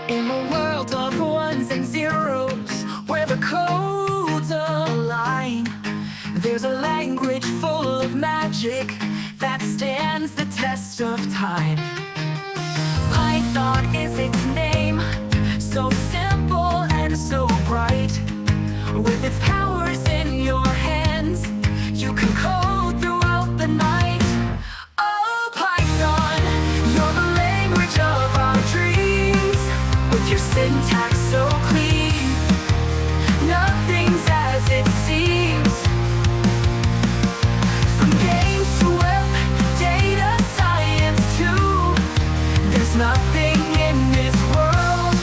In a world of ones and zeros, where the codes align, there's a language full of magic that stands the test of time. Python is its name, so simple and so bright. With its powers in your hands, you can code throughout the night. Oh, Python, you're the language of our dreams. With your syntax so clean, nothing's as it seems. From games to web, data science too, there's nothing in this world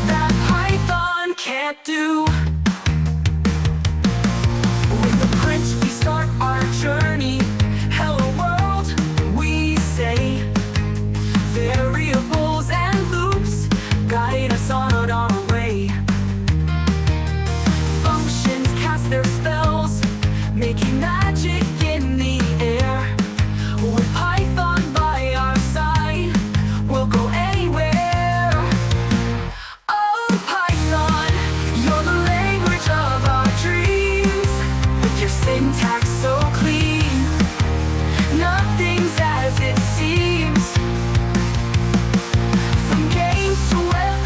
that Python can't do. With the print we start our journey. Hello world, we say. Variables and loops guide us on our way. Functions cast their spells, making magic in the air. With Python by our side, we'll go anywhere. Oh, Python, you're the language of our dreams. With your syntax so clean, nothing's as it seems. From games to web,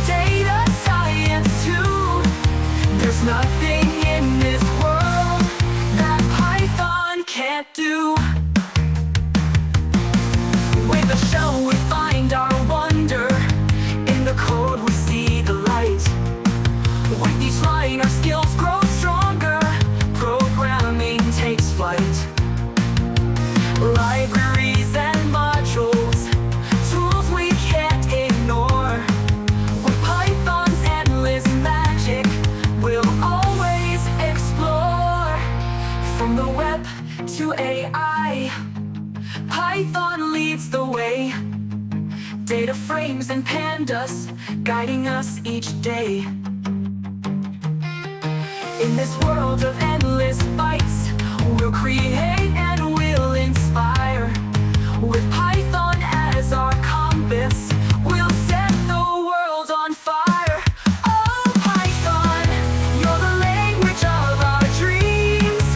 data science too, there's nothing in this world that Python can't do. With a shell we find our wonder, in the code we see the light. With each line our skills grow stronger, programming takes flight. Libraries and modules, tools we can't ignore. With Python's endless magic, we'll always explore. From the web to AI, Python leads the way. Data frames and pandas guiding us each day. In this world of endless bytes, we'll create and we'll inspire. With Python as our compass, we'll set the world on fire. Oh, Python, you're the language of our dreams.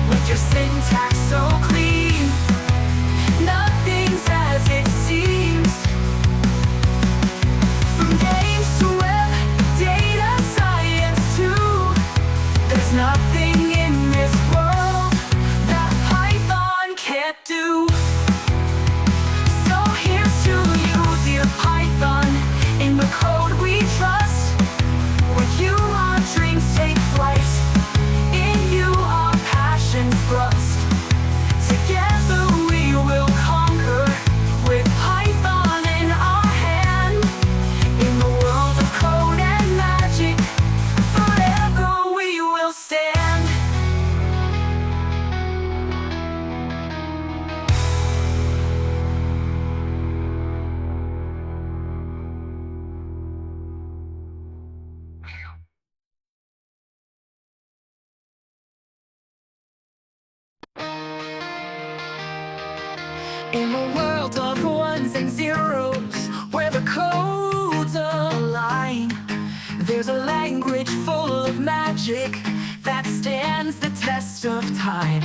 With your syntax so clean, nothing's as it seems. From games to web, data science too, there's nothing in this world that Python can't do. So here's to you, dear Python, in the code we trust. With you our dreams take flight, in you our passions thrust. Together we will conquer, with Python in our hand. In the world of code and magic, forever we will stand. In a world of ones and zeros, where the codes align, there's a language full of magic that stands the test of time.